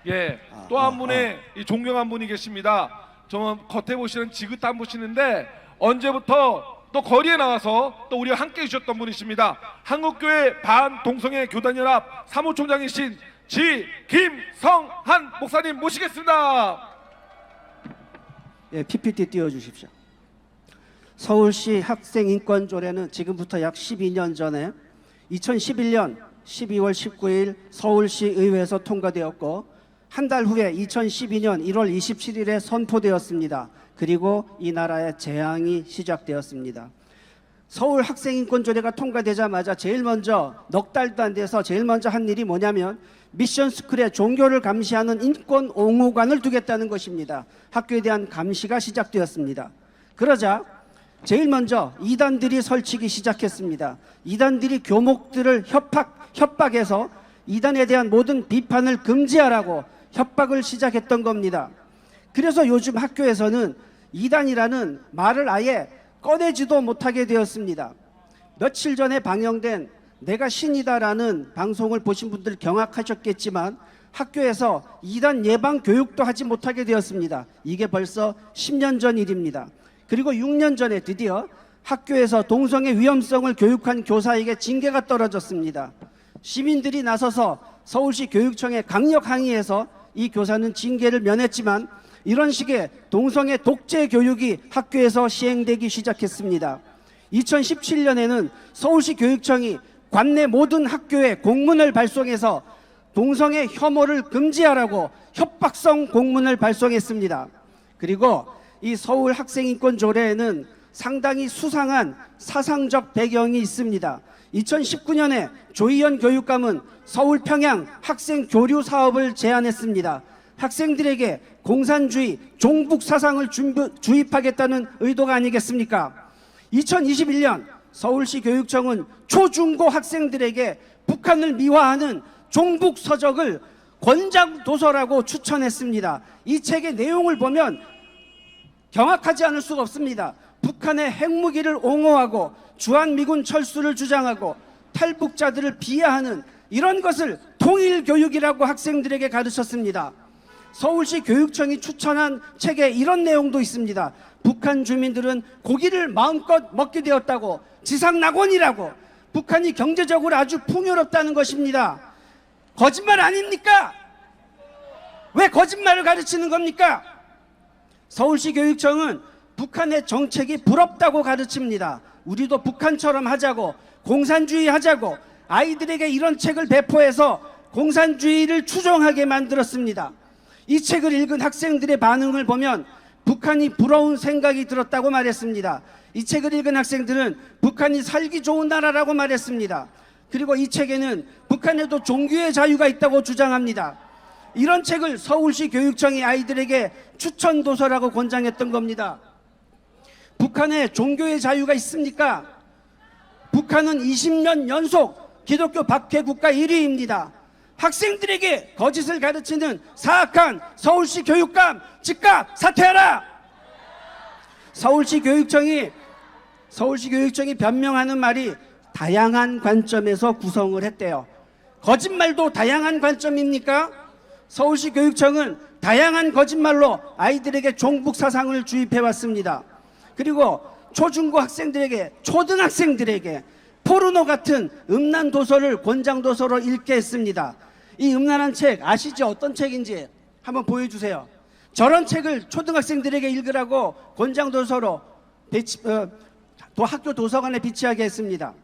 예, 또 한 분의 이 존경한 분이 계십니다. 좀 겉에 보시는 지긋한 보시는데 언제부터 또 거리에 나와서 또 우리와 함께 해주셨던 분이십니다. 한국교회 반동성애 교단연합 사무총장이신 김성한 목사님 모시겠습니다. 예, PPT 띄워주십시오. 서울시 학생인권조례는 지금부터 약 12년 전에 2011년 12월 19일 서울시 의회에서 통과되었고 한 달 후에 2012년 1월 27일에 선포되었습니다. 그리고 이 나라의 재앙이 시작되었습니다. 서울 학생인권조례가 통과되자마자 제일 먼저 넉 달도 안 돼서 제일 먼저 한 일이 뭐냐면 미션스쿨에 종교를 감시하는 인권옹호관을 두겠다는 것입니다. 학교에 대한 감시가 시작되었습니다. 그러자 제일 먼저 이단들이 설치기 시작했습니다. 이단들이 교목들을 협박해서 이단에 대한 모든 비판을 금지하라고 협박을 시작했던 겁니다. 그래서 요즘 학교에서는 이단이라는 말을 아예 꺼내지도 못하게 되었습니다. 며칠 전에 방영된 내가 신이다라는 방송을 보신 분들 경악하셨겠지만 학교에서 이단 예방 교육도 하지 못하게 되었습니다. 이게 벌써 10년 전 일입니다. 그리고 6년 전에 드디어 학교에서 동성애 위험성을 교육한 교사에게 징계가 떨어졌습니다. 시민들이 나서서 서울시 교육청에 강력 항의해서 이 교사는 징계를 면했지만 이런 식의 동성애 독재 교육이 학교에서 시행되기 시작했습니다. 2017년에는 서울시 교육청이 관내 모든 학교에 공문을 발송해서 동성애 혐오를 금지하라고 협박성 공문을 발송했습니다. 그리고 이 서울 학생인권조례에는 상당히 수상한 사상적 배경이 있습니다. 2019년에 조희연 교육감은 서울 평양 학생 교류 사업을 제안했습니다. 학생들에게 공산주의, 종북 사상을 주입하겠다는 의도가 아니겠습니까? 2021년 서울시 교육청은 초중고 학생들에게 북한을 미화하는 종북 서적을 권장 도서라고 추천했습니다. 이 책의 내용을 보면 경악하지 않을 수가 없습니다. 북한의 핵무기를 옹호하고 주한미군 철수를 주장하고 탈북자들을 비하하는 이런 것을 통일교육이라고 학생들에게 가르쳤습니다. 서울시 교육청이 추천한 책에 이런 내용도 있습니다. 북한 주민들은 고기를 마음껏 먹게 되었다고, 지상낙원이라고, 북한이 경제적으로 아주 풍요롭다는 것입니다. 거짓말 아닙니까? 왜 거짓말을 가르치는 겁니까? 서울시 교육청은 북한의 정책이 부럽다고 가르칩니다. 우리도 북한처럼 하자고, 공산주의 하자고 아이들에게 이런 책을 배포해서 공산주의를 추종하게 만들었습니다. 이 책을 읽은 학생들의 반응을 보면 북한이 부러운 생각이 들었다고 말했습니다. 이 책을 읽은 학생들은 북한이 살기 좋은 나라라고 말했습니다. 그리고 이 책에는 북한에도 종교의 자유가 있다고 주장합니다. 이런 책을 서울시 교육청이 아이들에게 추천 도서라고 권장했던 겁니다. 북한에 종교의 자유가 있습니까? 북한은 20년 연속 기독교 박해 국가 1위입니다. 학생들에게 거짓을 가르치는 사악한 서울시 교육감 즉각 사퇴하라! 서울시 교육청이 변명하는 말이 다양한 관점에서 구성을 했대요. 거짓말도 다양한 관점입니까? 서울시 교육청은 다양한 거짓말로 아이들에게 종북 사상을 주입해 왔습니다. 그리고 초중고 학생들에게, 초등학생들에게 포르노 같은 음란 도서를 권장 도서로 읽게 했습니다. 이 음란한 책 아시죠? 어떤 책인지 한번 보여주세요. 저런 책을 초등학생들에게 읽으라고 권장 도서로 학교 도서관에 비치하게 했습니다.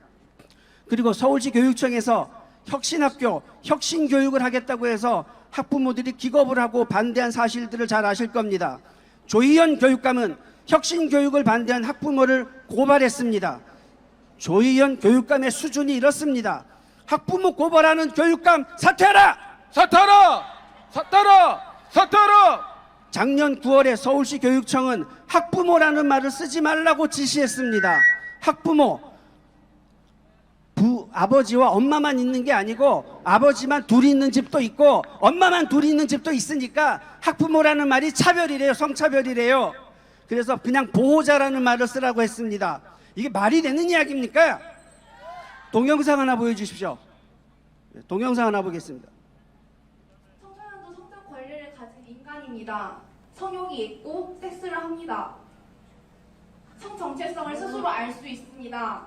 그리고 서울시 교육청에서 혁신학교, 혁신교육을 하겠다고 해서 학부모들이 기겁을 하고 반대한 사실들을 잘 아실 겁니다. 조희연 교육감은 혁신교육을 반대한 학부모를 고발했습니다. 조희연 교육감의 수준이 이렇습니다. 학부모 고발하는 교육감 사퇴하라! 사퇴하라! 사퇴하라! 사퇴하라! 작년 9월에 서울시 교육청은 학부모라는 말을 쓰지 말라고 지시했습니다. 학부모, 아버지와 엄마만 있는 게 아니고 아버지만 둘이 있는 집도 있고 엄마만 둘이 있는 집도 있으니까 학부모라는 말이 차별이래요. 성차별이래요. 그래서 그냥 보호자라는 말을 쓰라고 했습니다. 이게 말이 되는 이야기입니까? 동영상 하나 보여주십시오. 동영상 하나 보겠습니다. 청소년도 성적 인간입니다. 성욕이 있고 섹스를 합니다. 성 정체성을 스스로 알 수 있습니다.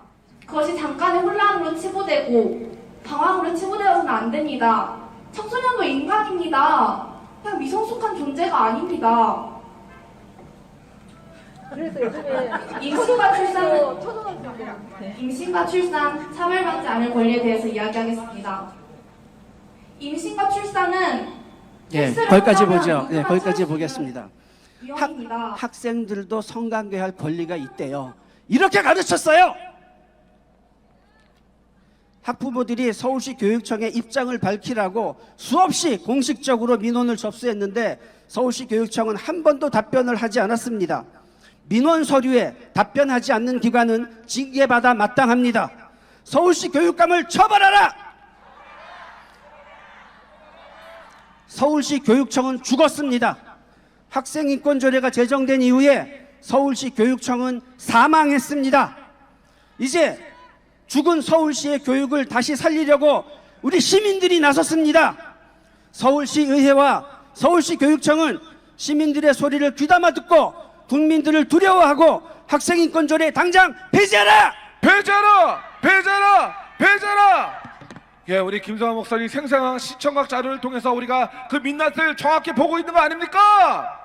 그것이 잠깐의 혼란으로 치부되고 방황으로 치부되어서는 안 됩니다. 청소년도 인간입니다. 그냥 미성숙한 존재가 아닙니다. 그래서 요즘에 임신과 출산, 차별받지 않을 권리에 대해서 이야기하겠습니다. 임신과 출산은 예, 섹스를 거기까지 하면 보죠. 예, 누구나 거기까지 취할 수 보겠습니다. 있는 위험입니다. 학생들도 성관계할 권리가 있대요. 이렇게 가르쳤어요. 학부모들이 서울시 교육청에 입장을 밝히라고 수없이 공식적으로 민원을 접수했는데 서울시 교육청은 한 번도 답변을 하지 않았습니다. 민원 서류에 답변하지 않는 기관은 징계받아 마땅합니다. 서울시 교육감을 처벌하라! 서울시 교육청은 죽었습니다. 학생인권조례가 제정된 이후에 서울시 교육청은 사망했습니다. 이제 죽은 서울시의 교육을 다시 살리려고 우리 시민들이 나섰습니다. 서울시 의회와 서울시 교육청은 시민들의 소리를 귀담아 듣고 국민들을 두려워하고 학생인권조례 당장 폐지하라! 폐지하라! 폐지하라! 폐지하라! 예, 우리 김성환 목사님 생생한 시청각 자료를 통해서 우리가 그 민낯을 정확히 보고 있는 거 아닙니까?